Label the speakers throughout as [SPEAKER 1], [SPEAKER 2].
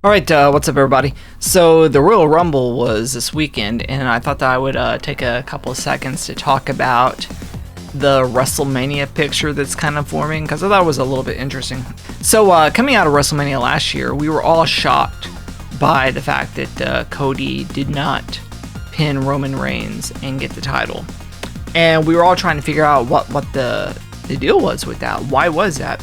[SPEAKER 1] Alright, what's up everybody? So the Royal Rumble was this weekend, and I thought that I would take a couple of seconds to talk about the WrestleMania picture that's kind of forming, because I thought it was a little bit interesting. So coming out of WrestleMania last year, we were all shocked by the fact that Cody did not pin Roman Reigns and get the title. And we were all trying to figure out what the deal was with that. Why was that?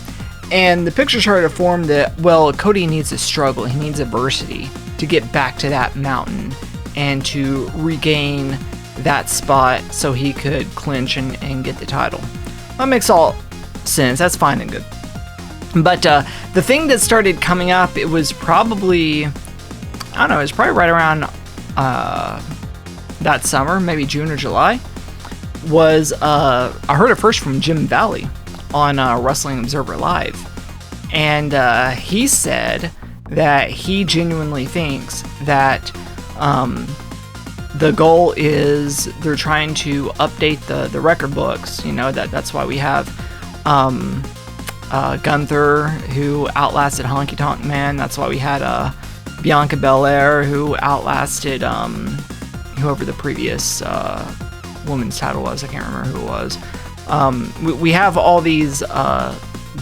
[SPEAKER 1] And the picture started to form that, well, Cody needs to struggle, he needs adversity to get back to that mountain and to regain that spot so he could clinch and get the title. That makes all sense, that's fine and good. But the thing that started coming up, it was probably, I don't know, it was probably right around that summer, maybe June or July, was, I heard it first from Jim Valley on Wrestling Observer Live, and he said that he genuinely thinks that the goal is they're trying to update the record books. You know, that's why we have Gunther, who outlasted Honky Tonk Man. That's why we had Bianca Belair, who outlasted whoever the previous women's title was. I can't remember who it was. We have all these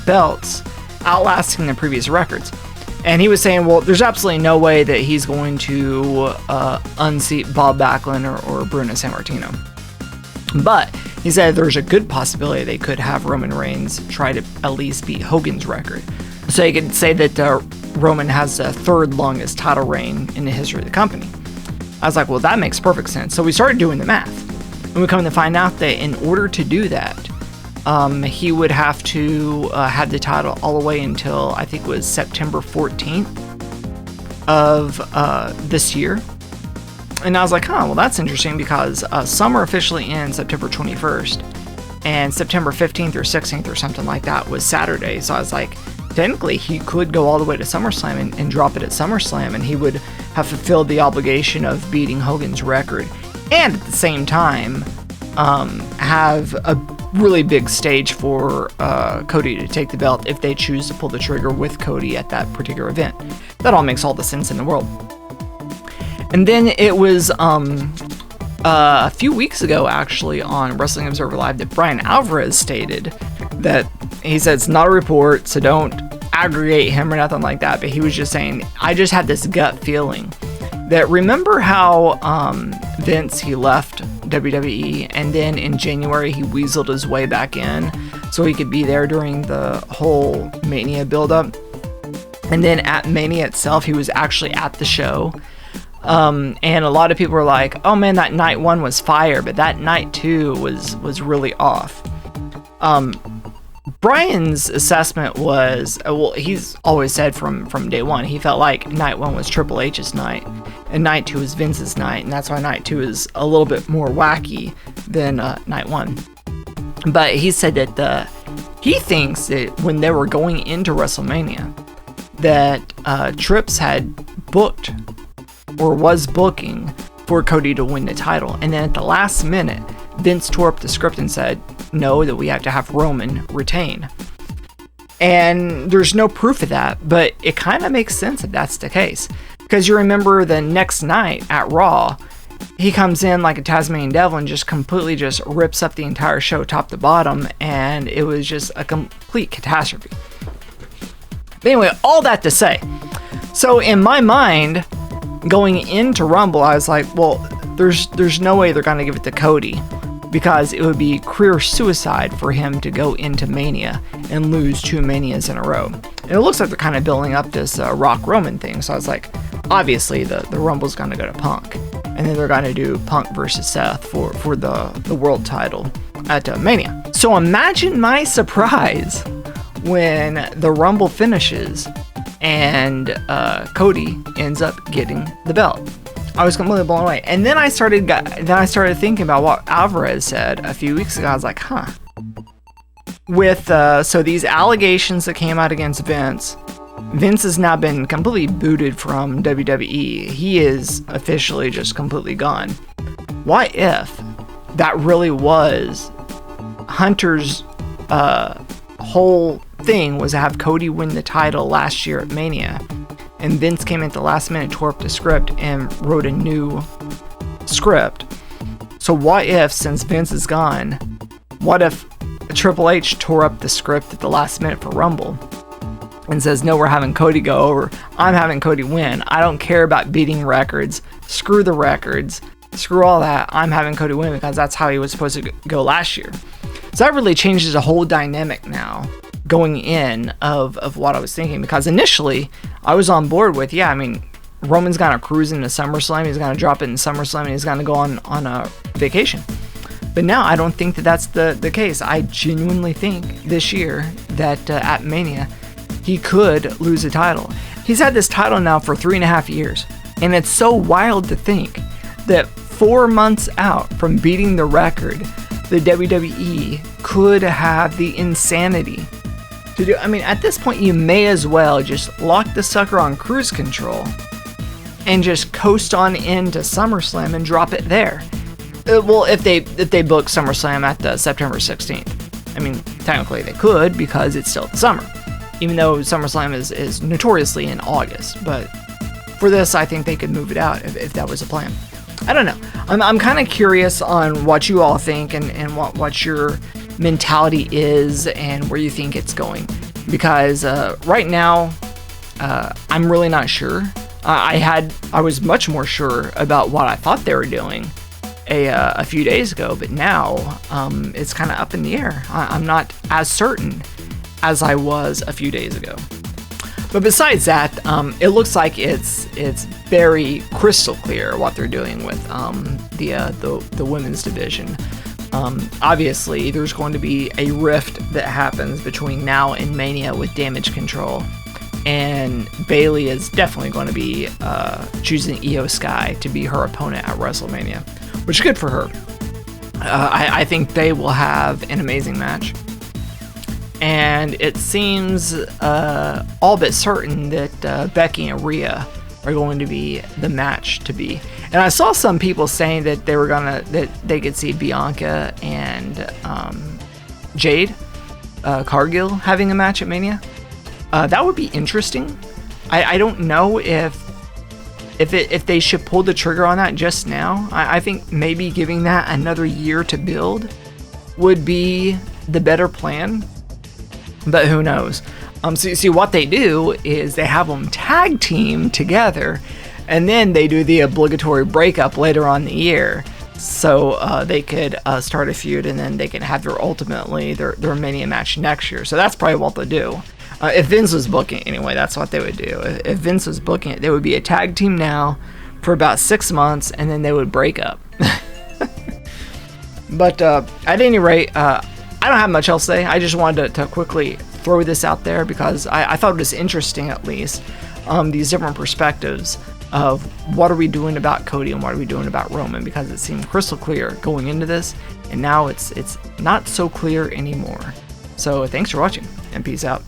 [SPEAKER 1] belts outlasting the previous records. And he was saying, well, there's absolutely no way that he's going to unseat Bob Backlund or Bruno Sammartino. But he said there's a good possibility they could have Roman Reigns try to at least beat Hogan's record. So you could say that Roman has the third longest title reign in the history of the company. I was like, well, that makes perfect sense. So we started doing the math. And we come to find out that in order to do that, he would have to have the title all the way until, I think it was September 14th of this year. And I was like, well, that's interesting, because summer officially ends September 21st, and September 15th or 16th or something like that was Saturday. So I was like, technically he could go all the way to SummerSlam and drop it at SummerSlam, and he would have fulfilled the obligation of beating Hogan's record, and at the same time have a really big stage for Cody to take the belt if they choose to pull the trigger with Cody at that particular event. That all makes all the sense in the world. And then it was a few weeks ago, actually, on Wrestling Observer Live, that Brian Alvarez stated that he said it's not a report, so don't aggregate him or nothing like that, but he was just saying, I just had this gut feeling that, remember how Vince, he left WWE, and then in January he weaseled his way back in so he could be there during the whole Mania buildup, and then at Mania itself he was actually at the show, and a lot of people were like, oh man, that night one was fire, but that night two was really off. Brian's assessment was, well, he's always said from day one, he felt like night one was Triple H's night, and night two is Vince's night, and that's why night two is a little bit more wacky than night one. But he said that he thinks that when they were going into WrestleMania, that Trips had booked, or was booking, for Cody to win the title, and then at the last minute, Vince tore up the script and said, no, that we have to have Roman retain. And there's no proof of that, but it kind of makes sense if that's the case. Because you remember the next night at Raw, he comes in like a Tasmanian devil and just completely just rips up the entire show top to bottom, and it was just a complete catastrophe. But anyway, all that to say, so in my mind, going into Rumble, I was like, well, there's no way they're going to give it to Cody, because it would be career suicide for him to go into Mania and lose 2 Manias in a row. And it looks like they're kind of building up this Rock Roman thing, so I was like, obviously the Rumble's going to go to Punk, and then they're going to do Punk versus Seth for the world title at Mania. So imagine my surprise when the Rumble finishes and Cody ends up getting the belt. I was completely blown away. And then I started thinking about what Alvarez said a few weeks ago. I was like, with so these allegations that came out against Vince has now been completely booted from WWE. He is officially just completely gone. What if that really was Hunter's whole thing, was to have Cody win the title last year at Mania, and Vince came in at the last minute, tore up the script, and wrote a new script. So what if, since Vince is gone, what if Triple H tore up the script at the last minute for Rumble and says, no, we're having Cody go over, I'm having Cody win, I don't care about beating records, screw the records, screw all that, I'm having Cody win because that's how he was supposed to go last year. So that really changes the whole dynamic now going in of what I was thinking, because initially I was on board with, yeah, I mean, Roman's gonna cruise into SummerSlam, he's gonna drop it in SummerSlam, and he's gonna go on a vacation. But now I don't think that that's the case. I genuinely think this year that at Mania he could lose the title. He's had this title now for 3.5 years, and it's so wild to think that 4 months out from beating the record, the WWE could have the insanity to do. I mean, at this point, you may as well just lock the sucker on cruise control and just coast on into SummerSlam and drop it there. Well, if they book SummerSlam at the September 16th. I mean, technically they could, because it's still the summer, even though SummerSlam is notoriously in August. But for this, I think they could move it out if that was a plan. I don't know. I'm kind of curious on what you all think and what your mentality is and where you think it's going, because right now I'm really not sure. I was much more sure about what I thought they were doing a few days ago, but now it's kind of up in the air. I'm not as certain as I was a few days ago. But besides that, it looks like it's very crystal clear what they're doing with the women's division. Obviously, there's going to be a rift that happens between now and Mania with Damage Control, and Bayley is definitely going to be choosing Io Sky to be her opponent at WrestleMania, which is good for her. I think they will have an amazing match. And it seems all but certain that Becky and Rhea are going to be the match to be. And I saw some people saying that that they could see Bianca and Jade Cargill having a match at Mania. That would be interesting. I don't know if they should pull the trigger on that just now. I think maybe giving that another year to build would be the better plan. But who knows? So you see, what they do is they have them tag team together, and then they do the obligatory breakup later on in the year, so they could start a feud, and then they can have their Mania match next year. So that's probably what they'll do. If Vince was booking it, anyway, that's what they would do. If Vince was booking it, they would be a tag team now for about 6 months, and then they would break up. But at any rate, I don't have much else to say. I just wanted to quickly throw this out there because I thought it was interesting, at least, these different perspectives of what are we doing about Cody and what are we doing about Roman, because it seemed crystal clear going into this, and now it's not so clear anymore. So thanks for watching, and peace out.